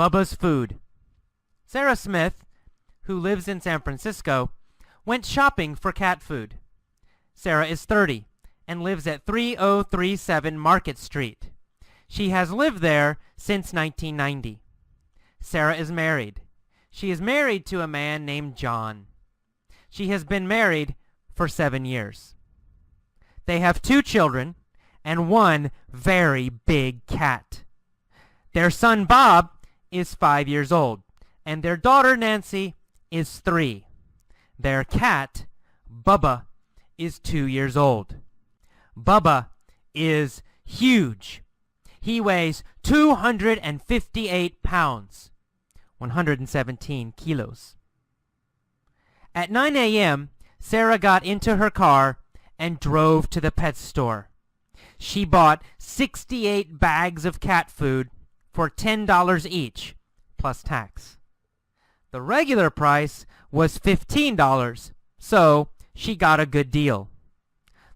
Bubba's food. Sarah Smith, who lives in San Francisco, went shopping for cat food. Sarah is 30 and lives at 3037 Market Street. She has lived there since 1990. Sarah is married. She is married to a man named John. She has been married for 7 years. They have 2 children and 1 very big cat. Their son Bob is 5 years old, and their daughter Nancy is 3. Their cat, Bubba, is 2 years old. Bubba is huge. He weighs 258 pounds, 117 kilos. At 9 a.m., Sarah got into her car and drove to the pet store. She bought 68 bags of cat food for $10 each, plus tax. The regular price was $15, so she got a good deal.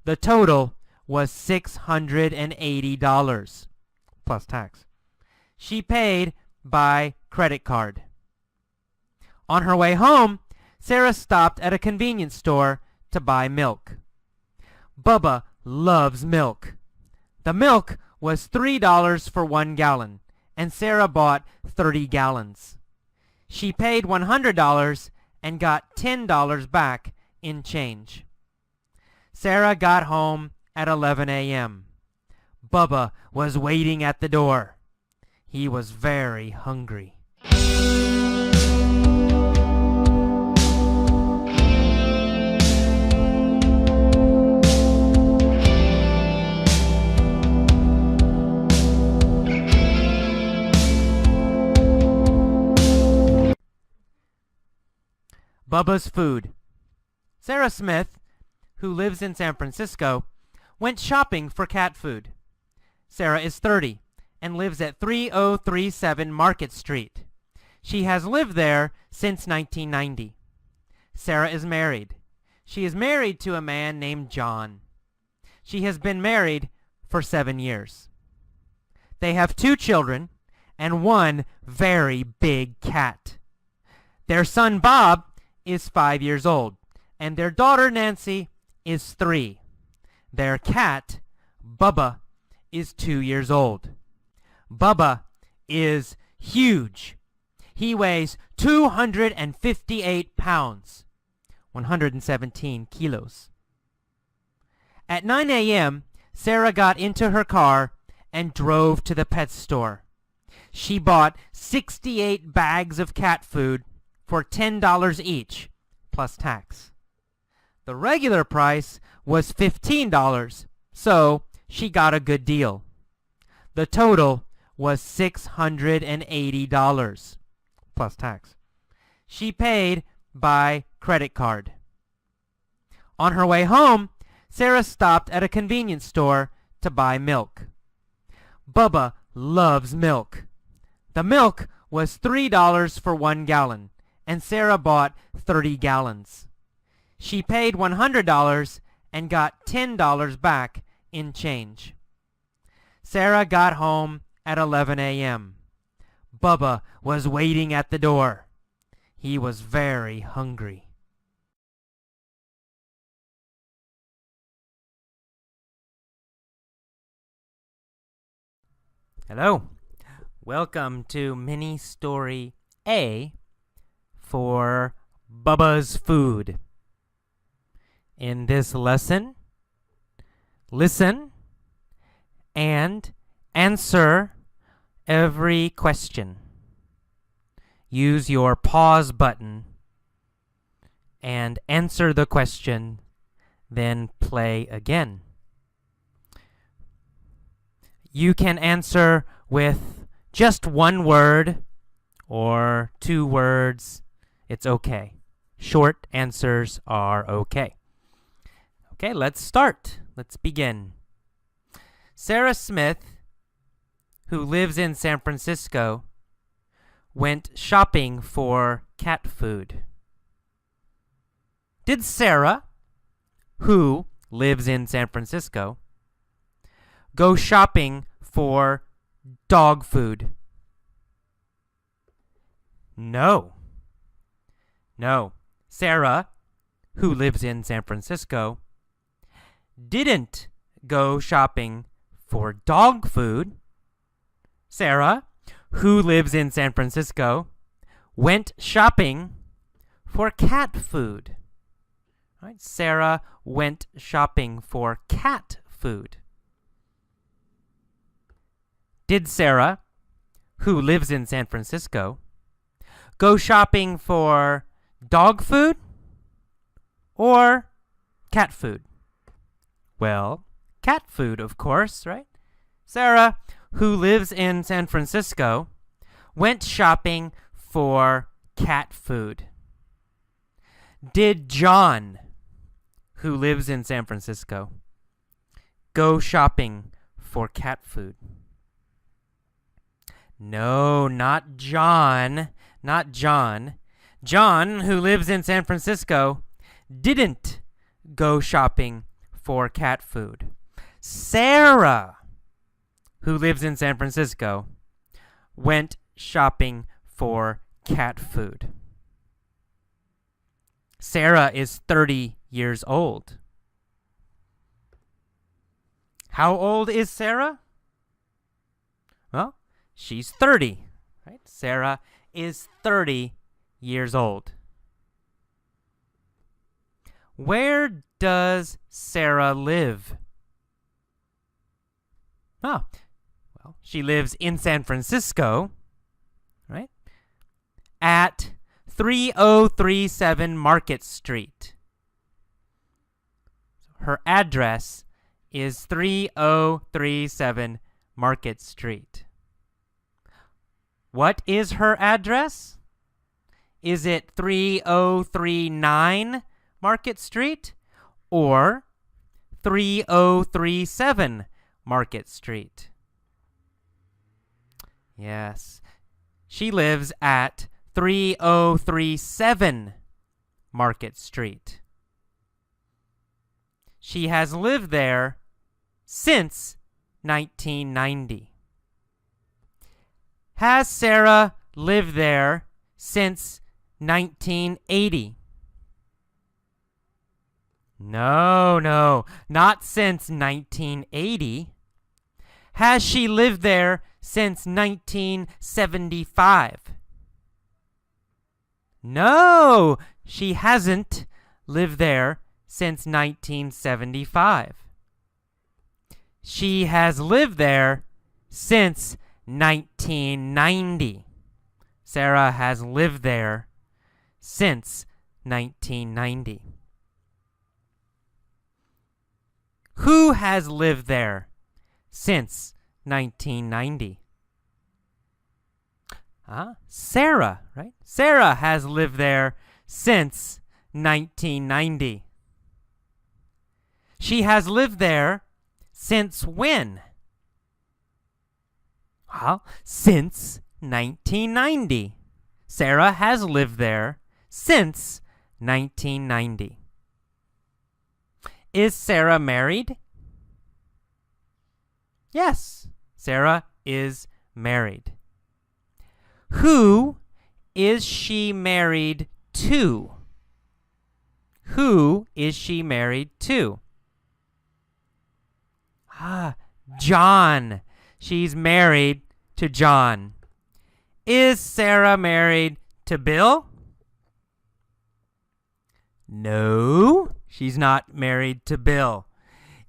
The total was $680, plus tax. She paid by credit card. On her way home, Sarah stopped at a convenience store to buy milk. Bubba loves milk. The milk was $3 for 1 gallon, and Sarah bought 30 gallons. She paid $100 and got $10 back in change. Sarah got home at 11 a.m. Bubba was waiting at the door. He was very hungry. Bubba's food. Sarah Smith, who lives in San Francisco, went shopping for cat food. Sarah is 30 and lives at 3037 Market Street. She has lived there since 1990. Sarah is married. She is married to a man named John. She has been married for 7 years. They have 2 children and 1 very big cat. Their son Bob is 5 years old, and their daughter Nancy is 3. Their cat, Bubba, is 2 years old. Bubba is huge. He weighs 258 pounds, 117 kilos. At 9 a.m., Sarah got into her car and drove to the pet store. She bought 68 bags of cat food for $10 each, plus tax. The regular price was $15, so she got a good deal. The total was $680, plus tax. She paid by credit card. On her way home, Sarah stopped at a convenience store to buy milk. Bubba loves milk. The milk was $3 for 1 gallon, and Sarah bought 30 gallons. She paid $100 and got $10 back in change. Sarah got home at 11 a.m. Bubba was waiting at the door. He was very hungry. Hello. Welcome to mini story A for Bubba's food. In this lesson, listen and answer every question. Use your pause button and answer the question, then play again. You can answer with just 1 word or 2 words. It's okay. Short answers are okay. Okay, let's start. Let's begin. Sarah Smith, who lives in San Francisco, went shopping for cat food. Did Sarah, who lives in San Francisco, go shopping for dog food? No. No. Sarah, who lives in San Francisco, didn't go shopping for dog food. Sarah, who lives in San Francisco, went shopping for cat food. Right? Sarah went shopping for cat food. Did Sarah, who lives in San Francisco, go shopping for dog food or cat food? Well, cat food, of course, right? Sarah, who lives in San Francisco, went shopping for cat food. Did John, who lives in San Francisco, go shopping for cat food? No, not John. Not John. John, who lives in San Francisco, didn't go shopping for cat food. Sarah, who lives in San Francisco, went shopping for cat food. Sarah is 30 years old. How old is Sarah? Well, she's 30, right? Sarah is 30 years old. Where does Sarah live? Oh, well, she lives in San Francisco, right? At 3037 Market Street. Her address is 3037 Market Street. What is her address? Is it 3039 Market Street or 3037 Market Street? Yes, she lives at 3037 Market Street. She has lived there since 1990. Has Sarah lived there since 1980? No, not since 1980. Has she lived there since 1975? No, she hasn't lived there since 1975. She has lived there since 1990. Sarah has lived there since 1990. Who has lived there since 1990? Sarah, right? Sarah has lived there since 1990. She has lived there since when? Well, since 1990. Sarah has lived there since 1990. Is Sarah married? Yes, Sarah is married. Who is she married to? Who is she married to? John. She's married to John. Is Sarah married to Bill? No, she's not married to Bill.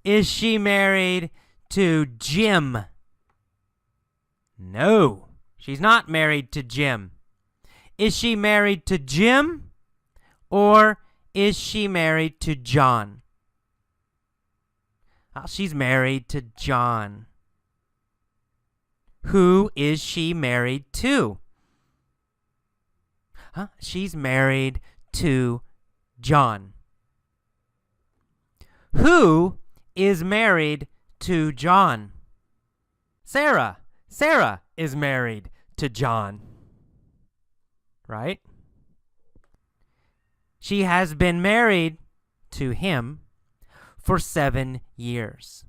Is she married to Jim? No, she's not married to Jim. Is she married to Jim or is she married to John? She's married to John. Who is she married to? She's married to John. Who is married to John? Sarah. Sarah is married to John. Right? She has been married to him for 7 years.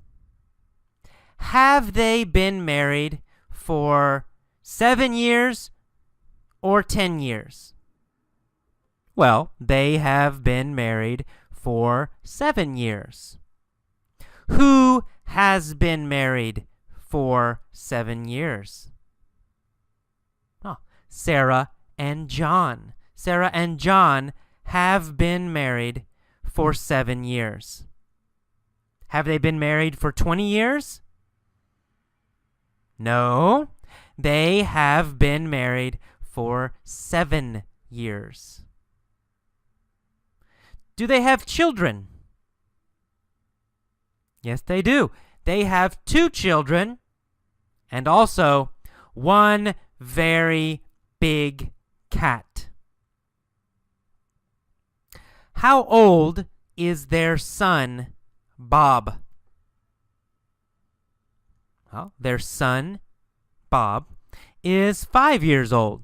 Have they been married for 7 years or 10 years? Well, they have been married for 7 years. Who has been married for 7 years? Oh, Sarah and John. Sarah and John have been married for 7 years. Have they been married for 20 years? No, they have been married for 7 years. Do they have children? Yes, they do. They have 2 children and also 1 very big cat. How old is their son, Bob? Well, their son, Bob, is 5 years old.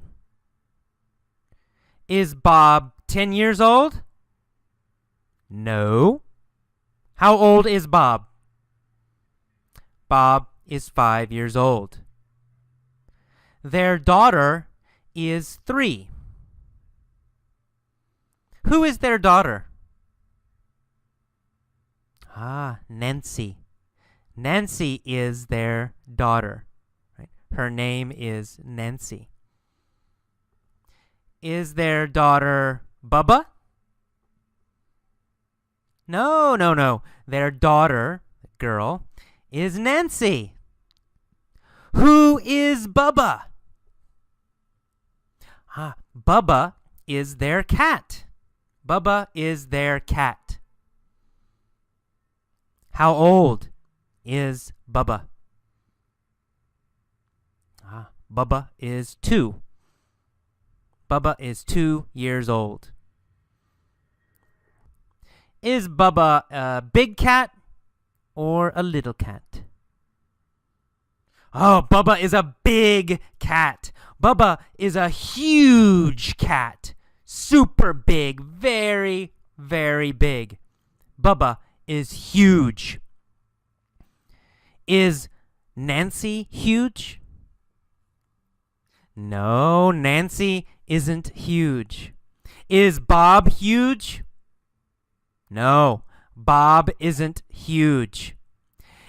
Is Bob 10 years old? No. How old is Bob? Bob is 5 years old. Their daughter is 3. Who is their daughter? Nancy. Nancy is their daughter. Right? Her name is Nancy. Is their daughter Bubba? No. Their daughter, girl, is Nancy. Who is Bubba? Bubba is their cat. Bubba is their cat. How old is Bubba? Bubba is 2. Bubba is 2 years old. Is Bubba a big cat or a little cat? Oh, Bubba is a big cat. Bubba is a huge cat. Super big. Very, very big. Bubba is huge. Is Nancy huge? No, Nancy isn't huge. Is Bob huge? No, Bob isn't huge.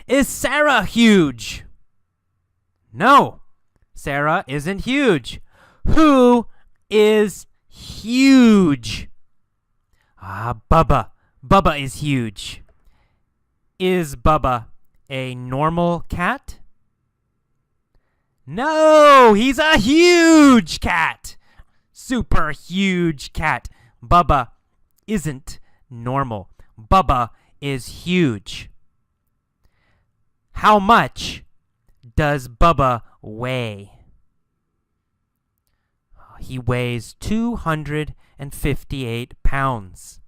Is Sarah huge? No, Sarah isn't huge. Who is huge? Bubba. Bubba is huge. Is Bubba a normal cat? No, he's a huge cat. Super huge cat. Bubba isn't normal. Bubba is huge. How much does Bubba weigh? He weighs 258 pounds.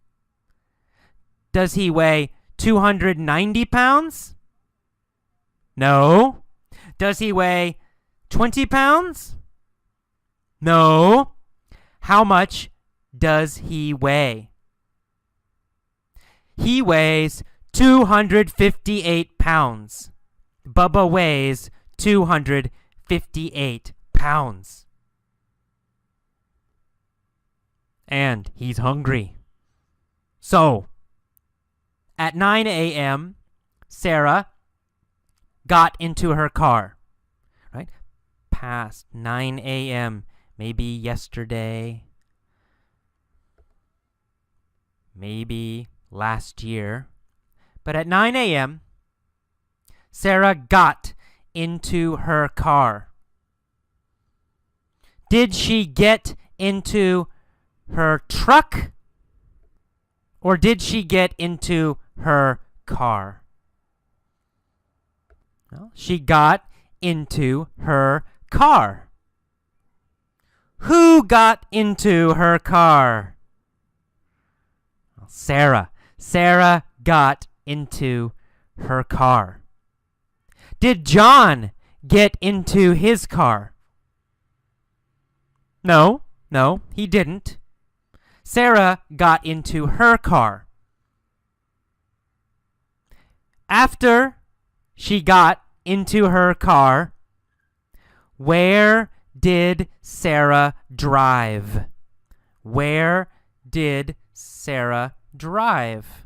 Does he weigh 290 pounds? No. Does he weigh 20 pounds? No. How much does he weigh? He weighs 258 pounds. Bubba weighs 258 pounds. And he's hungry. So, at 9 a.m., Sarah got into her car. Right? Past 9 a.m., maybe yesterday, maybe last year. But at 9 a.m., Sarah got into her car. Did she get into her truck? Or did she get into her car? Well, she got into her car. Who got into her car? Well, Sarah. Sarah got into her car. Did John get into his car? No, he didn't. Sarah got into her car. After she got into her car, where did Sarah drive? Where did Sarah drive?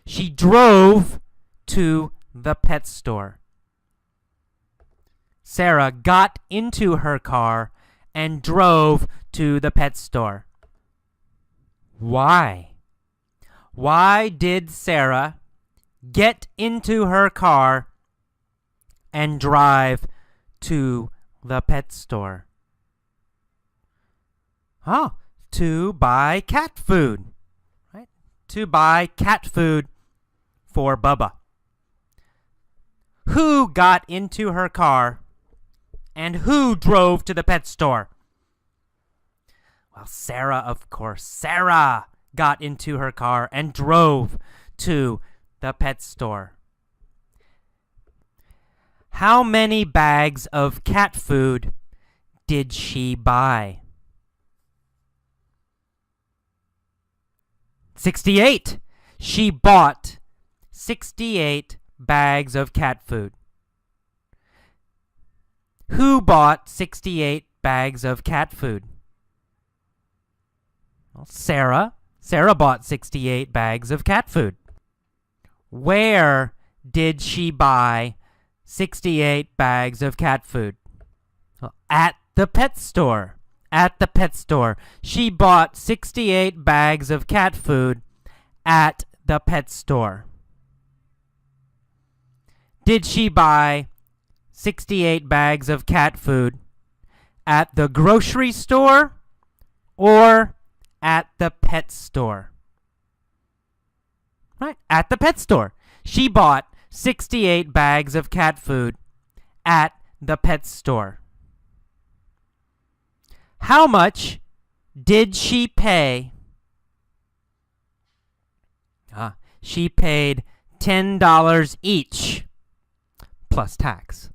She drove to the pet store. Sarah got into her car and drove to the pet store. Why? Why did Sarah get into her car and drive to the pet store? To buy cat food, right? To buy cat food for Bubba. Who got into her car and who drove to the pet store? Well, Sarah, of course. Sarah got into her car and drove to the pet store. How many bags of cat food did she buy? 68. She bought 68 bags of cat food. Who bought 68 bags of cat food? Well, Sarah. Sarah bought 68 bags of cat food. Where did she buy 68 bags of cat food? Well, at the pet store. At the pet store. She bought 68 bags of cat food at the pet store. Did she buy 68 bags of cat food at the grocery store or at the pet store? Right, at the pet store. She bought 68 bags of cat food at the pet store. How much did she pay? She paid $10 each, plus tax.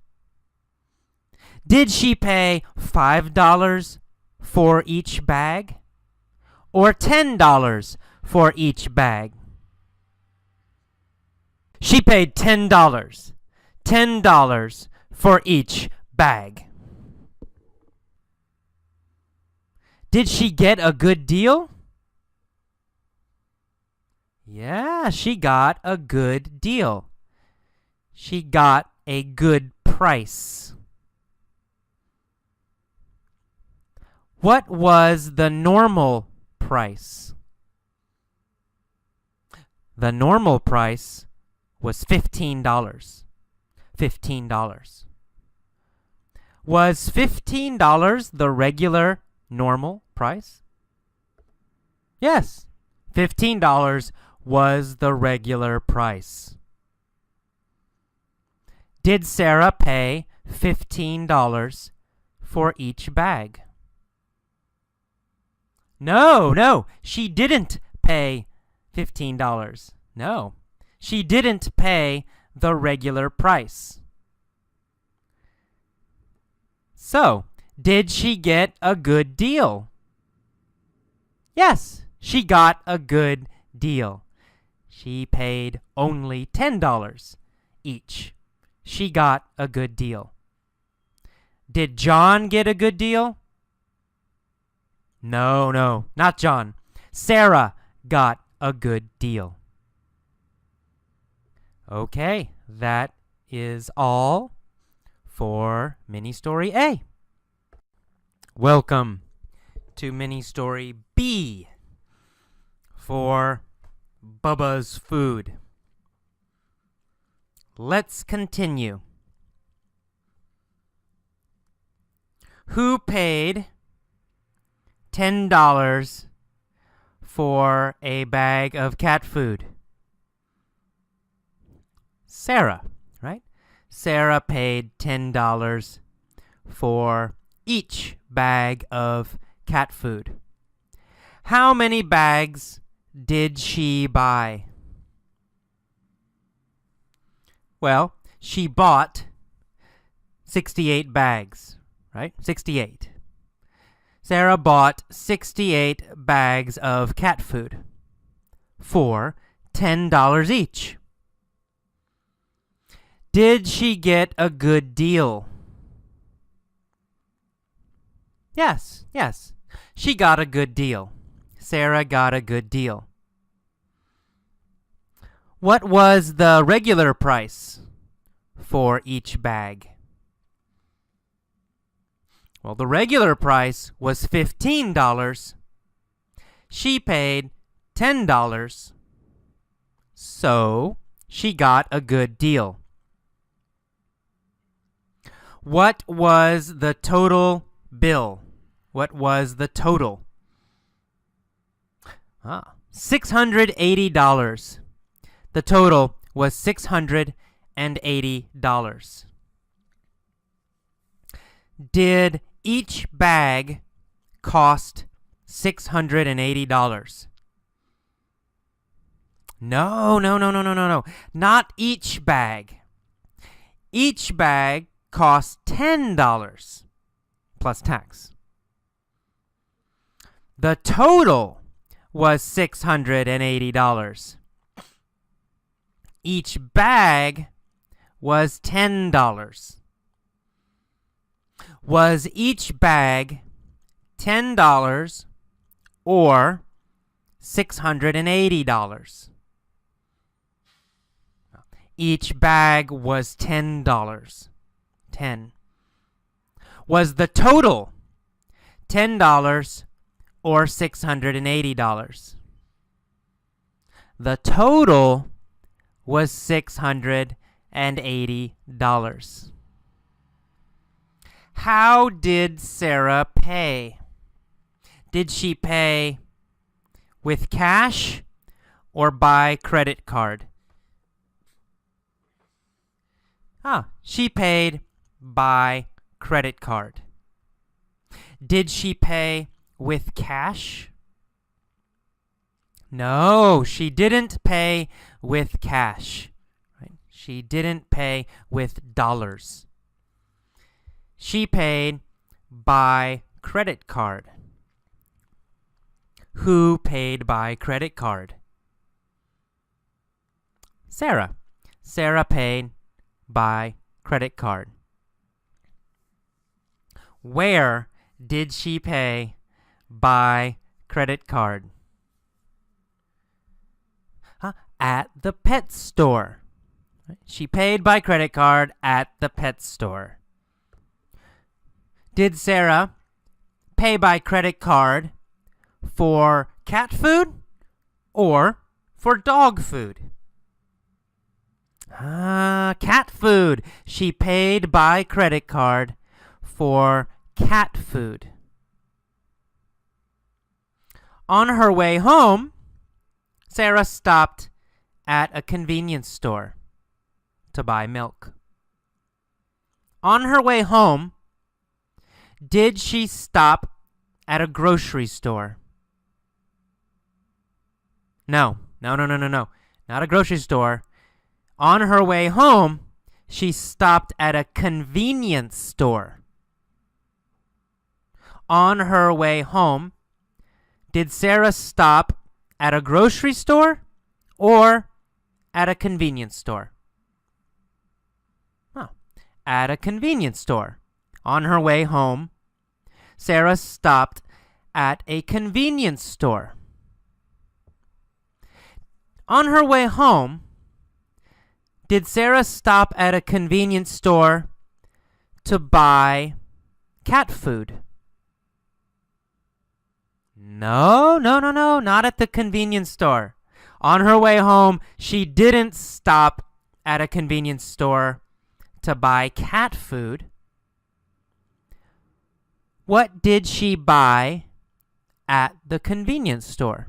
Did she pay $5 for each bag? Or $10 for each bag? She paid $10. $10 for each bag. Did she get a good deal? Yeah, she got a good deal. She got a good price. What was the normal price? The normal price was $15. $15. Was $15 the regular normal price? Yes, $15 was the regular price. Did Sarah pay $15 for each bag? No, she didn't pay $15. No, she didn't pay the regular price. So, did she get a good deal? Yes, she got a good deal. She paid only $10 each. She got a good deal. Did John get a good deal? No, not John. Sarah got a good deal. Okay, that is all for mini story A. Welcome to mini story B for Bubba's food. Let's continue. Who paid $10 for a bag of cat food? Sarah, right? Sarah paid $10 for each bag of cat food. How many bags did she buy? Well, she bought 68 bags, right? 68. Sarah bought 68 bags of cat food for $10 each. Did she get a good deal? Yes, yes. She got a good deal. Sarah got a good deal. What was the regular price for each bag? Well, the regular price was $15. She paid $10. So, she got a good deal. What was the total bill? What was the total? $680. The total was $680. Did each bag cost $680? No. Not each bag. Each bag cost $10 plus tax. The total was $680. Each bag was $10. Was each bag $10 or $680? Each bag was $10. 10. Was the total $10 or $680? The total was $680. How did Sarah pay? Did she pay with cash or by credit card? She paid by credit card. Did she pay with cash? No, she didn't pay with cash. Right? She didn't pay with dollars. She paid by credit card. Who paid by credit card? Sarah. Sarah paid by credit card. Where did she pay by credit card? At the pet store. She paid by credit card at the pet store. Did Sarah pay by credit card for cat food or for dog food? Cat food. She paid by credit card for cat food. On her way home, Sarah stopped at a convenience store to buy milk. On her way home, did she stop at a grocery store? No. Not a grocery store. On her way home, she stopped at a convenience store. On her way home, did Sarah stop at a grocery store or at a convenience store? At a convenience store. On her way home, Sarah stopped at a convenience store. On her way home, did Sarah stop at a convenience store to buy cat food? No, not at the convenience store. On her way home, she didn't stop at a convenience store to buy cat food. What did she buy at the convenience store?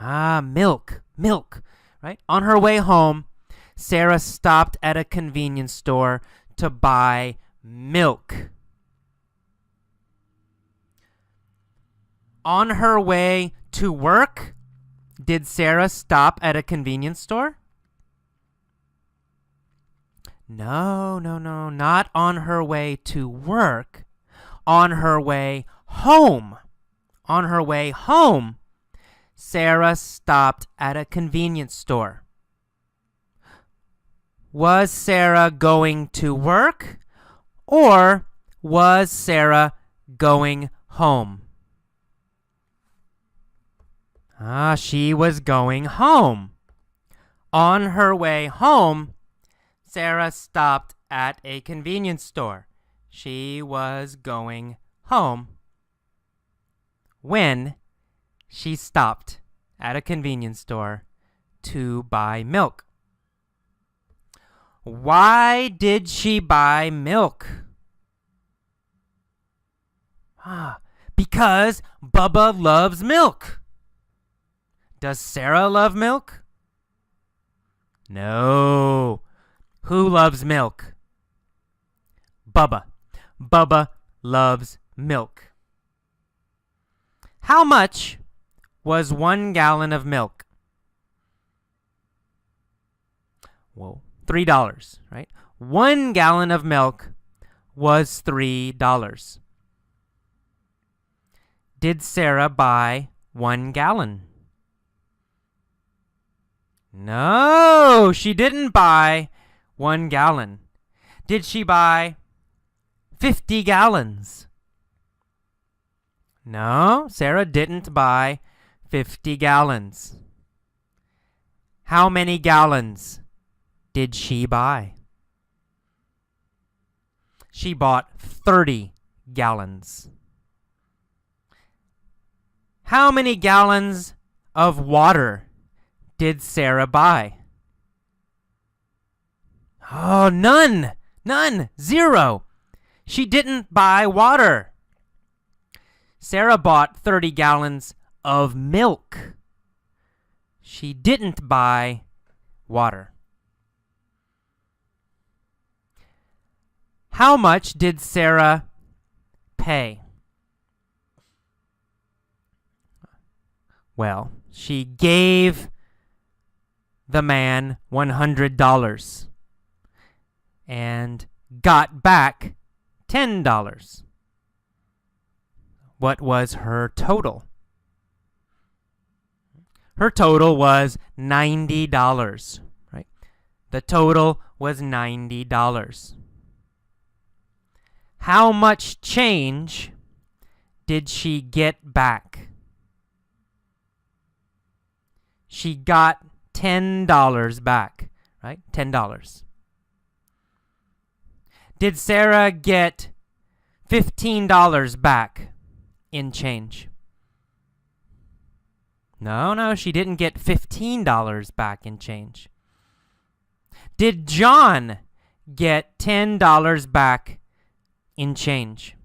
Milk, right? On her way home, Sarah stopped at a convenience store to buy milk. On her way to work, did Sarah stop at a convenience store? No, not on her way to work. On her way home. On her way home, Sarah stopped at a convenience store. Was Sarah going to work Or was Sarah going home? She was going home. On her way home, Sarah stopped at a convenience store. She was going home when she stopped at a convenience store to buy milk. Why did she buy milk? Because Bubba loves milk. Does Sarah love milk? No. Who loves milk? Bubba. Bubba loves milk. How much was 1 gallon of milk? Well, $3, right? 1 gallon of milk was $3. Did Sarah buy 1 gallon? No, she didn't buy 1 gallon. Did she buy 50 gallons? No, Sarah didn't buy 50 gallons. How many gallons did she buy? She bought 30 gallons. How many gallons of water did Sarah buy? Oh, none. None. 0. She didn't buy water. Sarah bought 30 gallons of milk. She didn't buy water. How much did Sarah pay? Well, she gave the man $100 and got back $10. What was her total? Her total was $90, right? The total was $90. How much change did she get back? She got $10 back, right? $10. Did Sarah get $15 back in change? No, she didn't get $15 back in change. Did John get $10 back in change?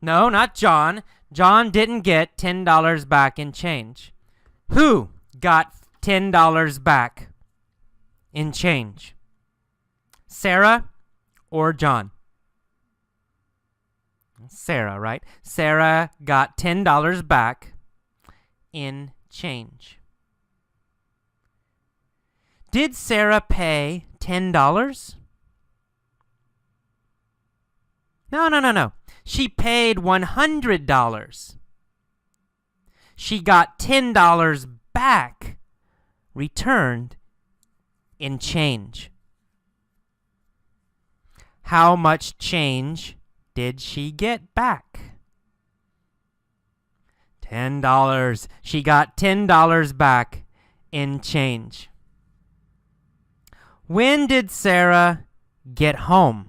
No, not John. John didn't get $10 back in change. Who got $10 back in change? Sarah or John? Sarah, right? Sarah got $10 back in change. Did Sarah pay $10? No. She paid $100. She got $10 back, returned in change. How much change did she get back? $10. She got $10 back in change. When did Sarah get home?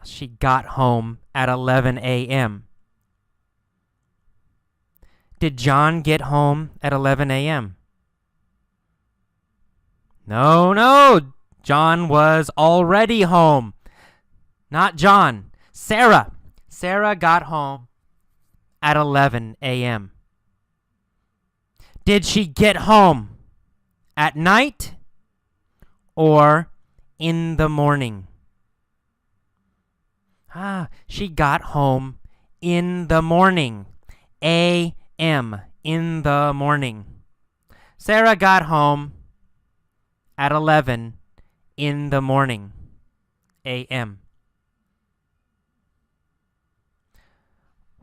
She got home at 11 a.m. Did John get home at 11 a.m.? No. John was already home. Not John. Sarah. Sarah got home at 11 a.m. Did she get home at night or in the morning? She got home in the morning. A.M. in the morning. Sarah got home at 11 in the morning. A.M.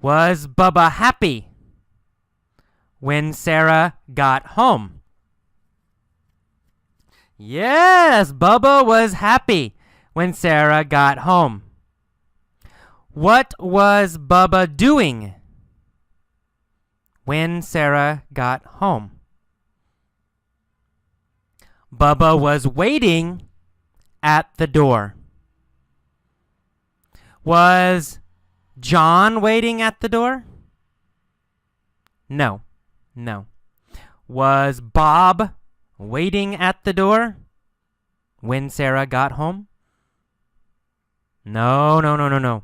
Was Bubba happy when Sarah got home? Yes, Bubba was happy when Sarah got home. What was Bubba doing when Sarah got home? Bubba was waiting at the door. Was John waiting at the door? No. Was Bob waiting at the door when Sarah got home? No.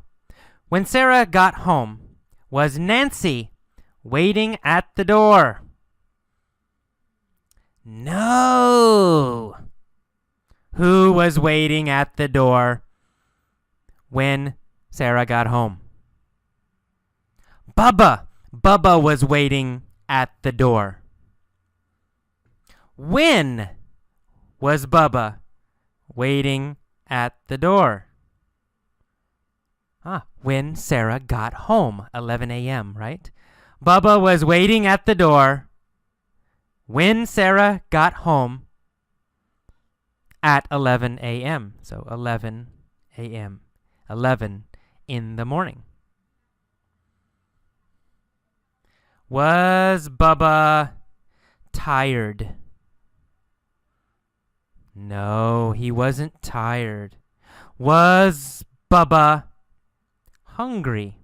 When Sarah got home, was Nancy waiting at the door? No. Who was waiting at the door when Sarah got home? Bubba was waiting at the door. When was Bubba waiting at the door? When Sarah got home, 11 a.m., right? Bubba was waiting at the door when Sarah got home at 11 a.m. So 11 a.m., 11 in the morning. Was Bubba tired? No, he wasn't tired. Was Bubba hungry?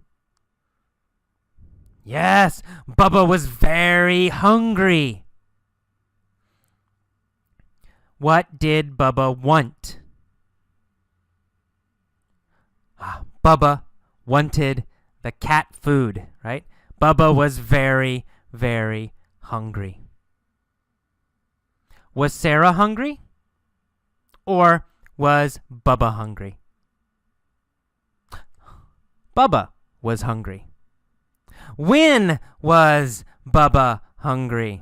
Yes, Bubba was very hungry. What did Bubba want? Bubba wanted the cat food, right? Bubba was very, very hungry. Was Sarah hungry? Or was Bubba hungry? Bubba was hungry. When was Bubba hungry?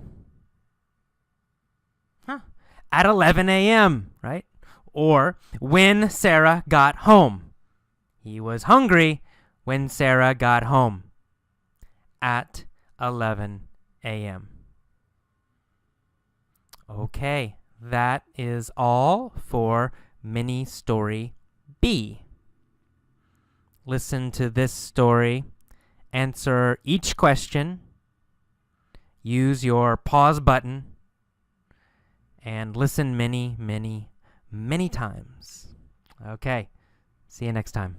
At 11 a.m., right? Or when Sarah got home. He was hungry when Sarah got home at 11 a.m. Okay, that is all for mini story B. Listen to this story, answer each question, use your pause button, and listen many, many, many times. Okay, see you next time.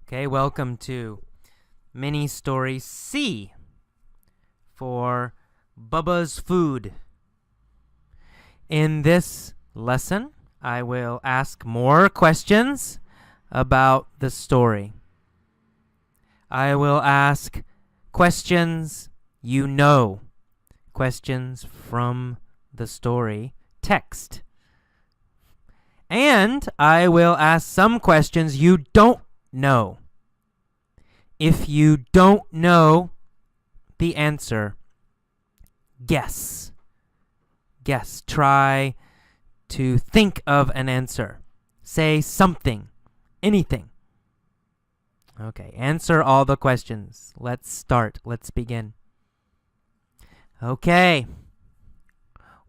Okay, welcome to mini story C for Bubba's food. In this lesson, I will ask more questions about the story. I will ask questions you know, questions from the story text. And I will ask some questions you don't know. If you don't know the answer, guess. Guess. Try to think of an answer. Say something. Anything. Okay, answer all the questions. Let's start. Let's begin. Okay.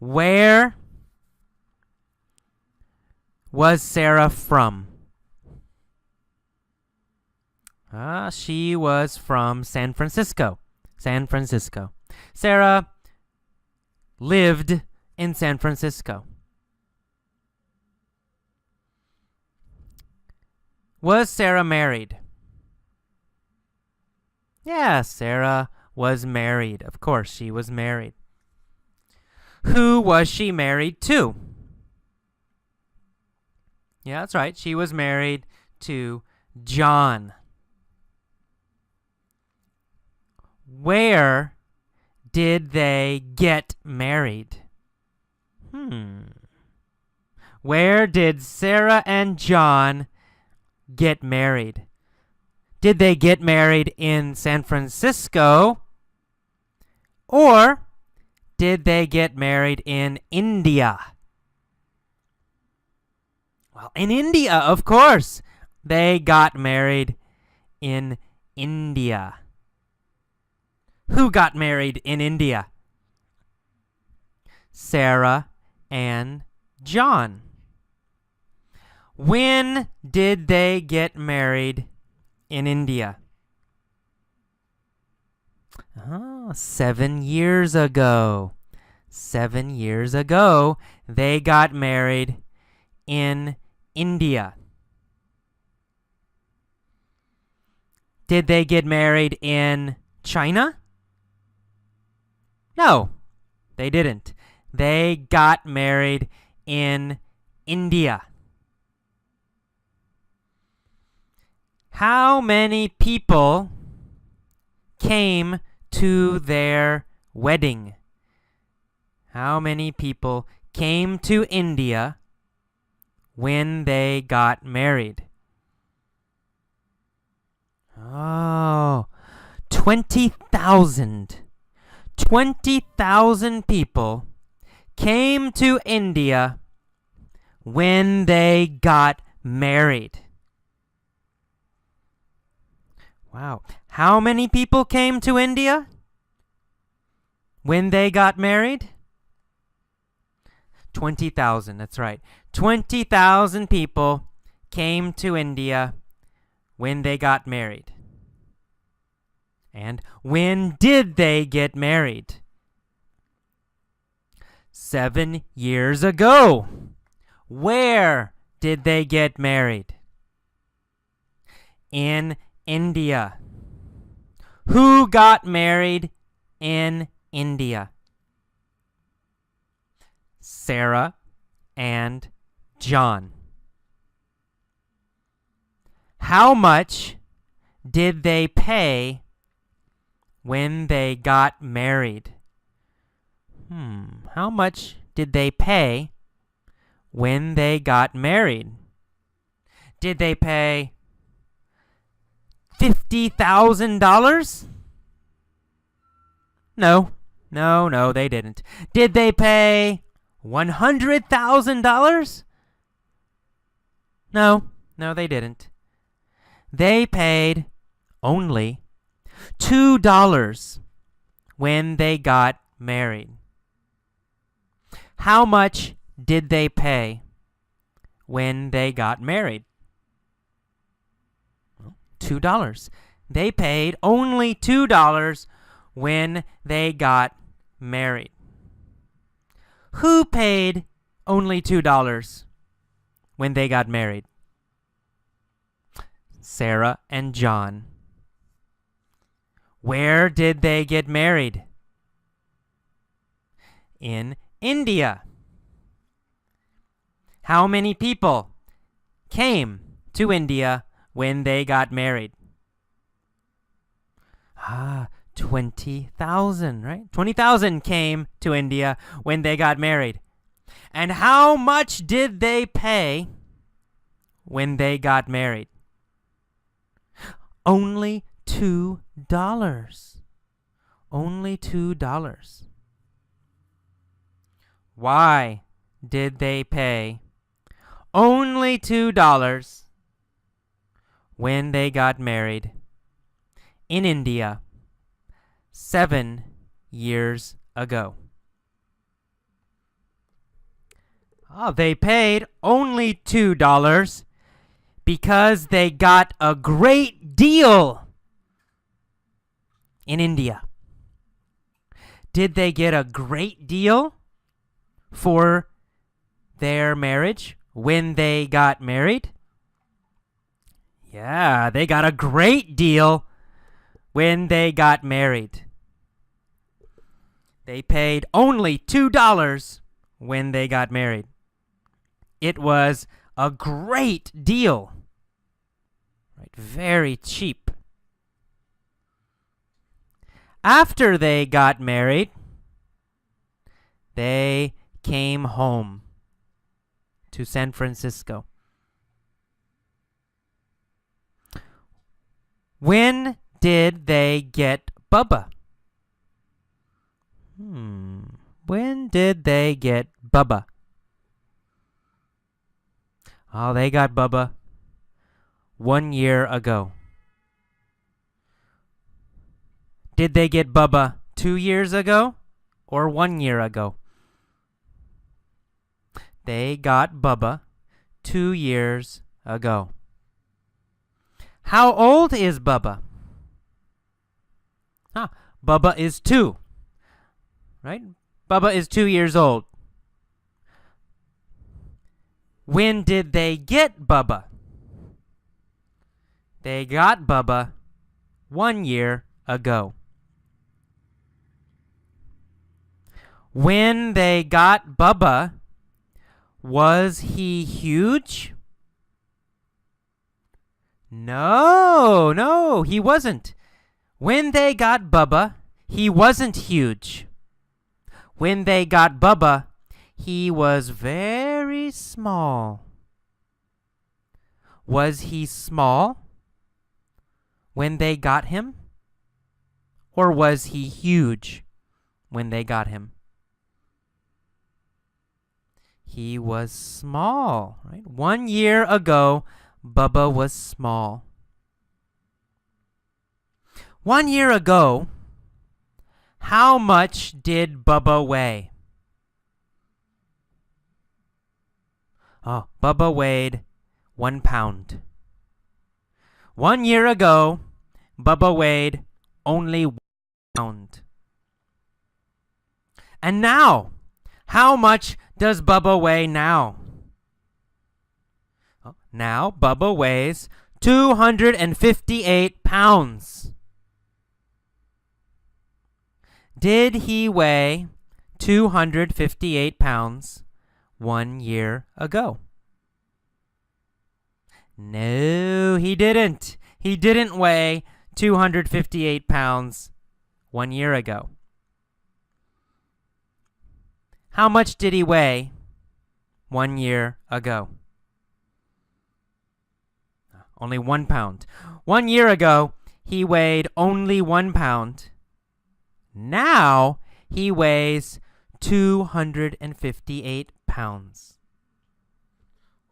Where was Sarah from? She was from San Francisco. San Francisco. Sarah lived in San Francisco. Was Sarah married? Yeah, Sarah was married. Of course, she was married. Who was she married to? Yeah, that's right. She was married to John. Where did they get married? Where did Sarah and John get married? Did they get married in San Francisco? Or did they get married in India? Well, in India, of course. They got married in India. Who got married in India? Sarah and John. When did they get married in India? 7 years ago. 7 years ago, they got married in India. Did they get married in China? No, they didn't. They got married in India. How many people came to their wedding? How many people came to India when they got married? 20,000. 20,000 people came to India when they got married. Wow. How many people came to India when they got married? 20,000, that's right. 20,000 people came to India when they got married. And when did they get married? 7 years ago. Where did they get married? In India. Who got married in India? Sarah and John. How much did they pay when they got married? How much did they pay when they got married? Did they pay $50,000? No, they didn't. Did they pay $100,000? No, they didn't. They paid only $2 when they got married. How much did they pay when they got married? $2. They paid only $2 when they got married. Who paid only $2 when they got married? Sarah and John. Where did they get married? In India. How many people came to India when they got married? 20,000, right? 20,000 came to India when they got married. And how much did they pay when they got married? Only $2. Only $2. Why did they pay only $2 when they got married in India 7 years ago? They paid only $2 because they got a great deal in India. Did they get a great deal for their marriage when they got married? Yeah, they got a great deal when they got married. They paid only $2 when they got married. It was a great deal. Right, very cheap. After they got married, they came home to San Francisco. When did they get Bubba? When did they get Bubba? They got Bubba 1 year ago. Did they get Bubba 2 years ago or 1 year ago? they got Bubba 2 years ago. How old is Bubba? Bubba is 2, right? Bubba is 2 years old. When did they get Bubba? They got Bubba 1 year ago. When they got Bubba, was he huge? No, he wasn't. When they got Bubba, he wasn't huge. When they got Bubba, he was very small. Was he small when they got him? Or was he huge when they got him? He was small, right? 1 year ago, Bubba was small. 1 year ago, how much did Bubba weigh? Bubba weighed 1 pound. 1 year ago, Bubba weighed only 1 pound. And now, how much does Bubba weigh now? Now, Bubba weighs 258 pounds. Did he weigh 258 pounds 1 year ago? No, he didn't. He didn't weigh 258 pounds 1 year ago. How much did he weigh 1 year ago? Only 1 pound. 1 year ago, he weighed only 1 pound. Now, he weighs 258 pounds.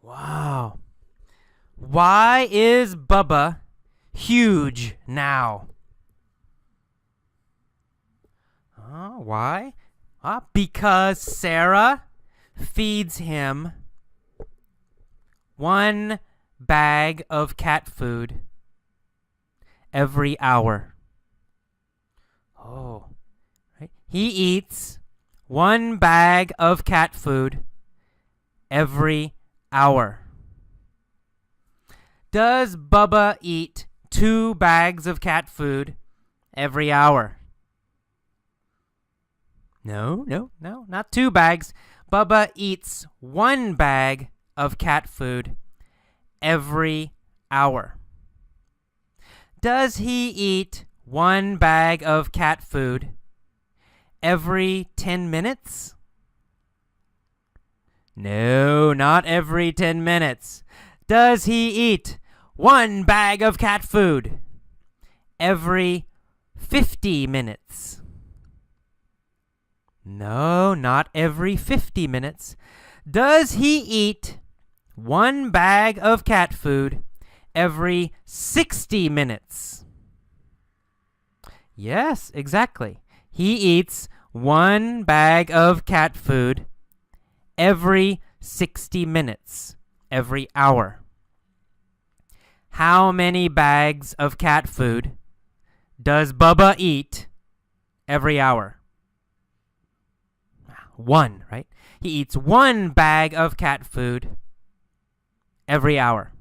Wow. Why is Bubba huge now? Why? Because Sarah feeds him 1 bag of cat food every hour. Right? He eats 1 bag of cat food every hour. Does Bubba eat 2 bags of cat food every hour? No, not 2 bags. Bubba eats 1 bag of cat food every hour. Does he eat 1 bag of cat food every 10 minutes? No, not every 10 minutes. Does he eat 1 bag of cat food every 50 minutes? No, not every 50 minutes. Does he eat 1 bag of cat food every 60 minutes? Yes, exactly. He eats 1 bag of cat food every 60 minutes, every hour. How many bags of cat food does Bubba eat every hour? 1, right? He eats 1 bag of cat food every hour.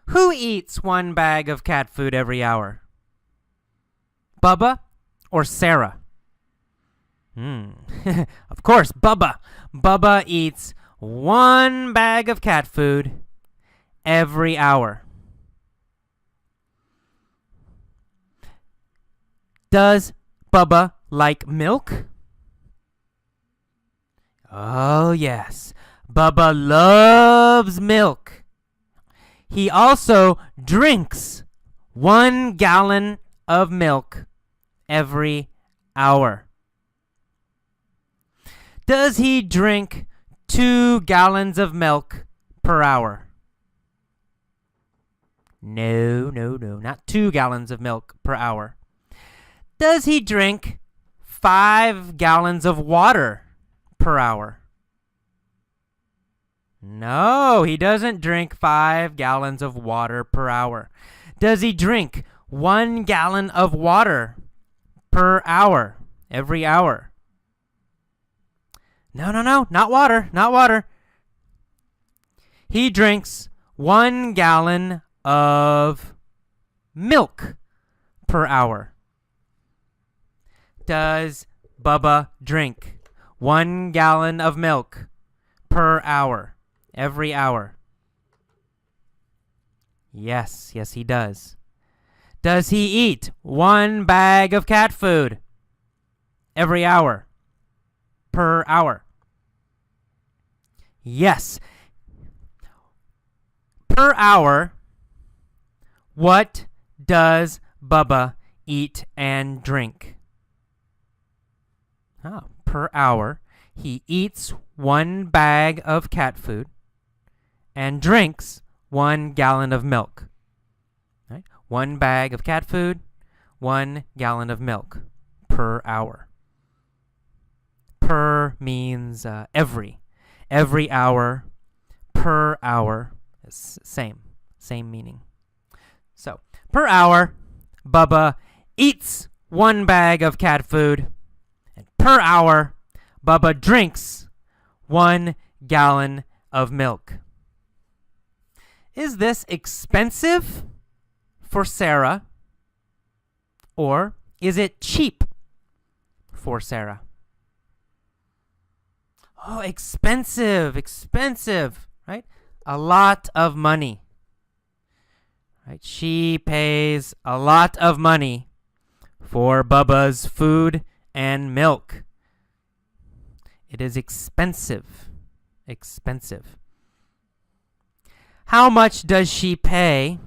Who eats 1 bag of cat food every hour? Bubba or Sarah? Of course, Bubba. Bubba eats 1 bag of cat food every hour. Does Bubba like milk? Oh, yes. Bubba loves milk. He also drinks 1 gallon of milk every hour. Does he drink 2 gallons of milk per hour? No, not 2 gallons of milk per hour. Does he drink 5 gallons of water per per hour? No, he doesn't drink 5 gallons of water per hour. Does he drink 1 gallon of water per hour, every hour? No, not water, not water. He drinks 1 gallon of milk per hour. Does Bubba drink 1 gallon of milk per hour, every hour? Yes, he does. Does he eat 1 bag of cat food every hour, per hour? Yes. Per hour, what does Bubba eat and drink? Per hour, he eats 1 bag of cat food and drinks 1 gallon of milk. Right? 1 bag of cat food, 1 gallon of milk per hour. Per means every. Every hour, per hour, same meaning. So, per hour, Bubba eats 1 bag of cat food, and per hour, Bubba drinks 1 gallon of milk. Is this expensive for Sarah, or is it cheap for Sarah? Oh, expensive, right? A lot of money. Right? She pays a lot of money for Bubba's food and milk. It is expensive. How much does she pay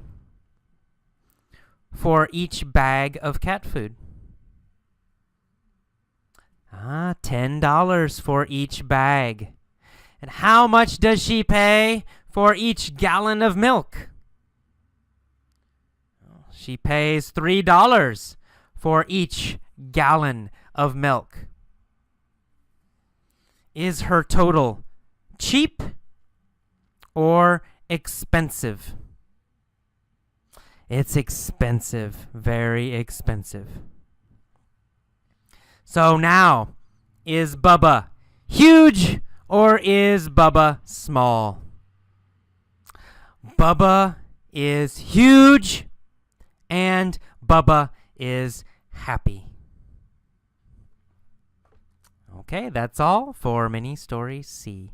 for each bag of cat food? $10 for each bag. And how much does she pay for each gallon of milk? She pays $3 for each gallon of milk. Is her total cheap or expensive? It's expensive, very expensive. So now, is Bubba huge or is Bubba small? Bubba is huge and Bubba is happy. Okay, that's all for Mini Story C.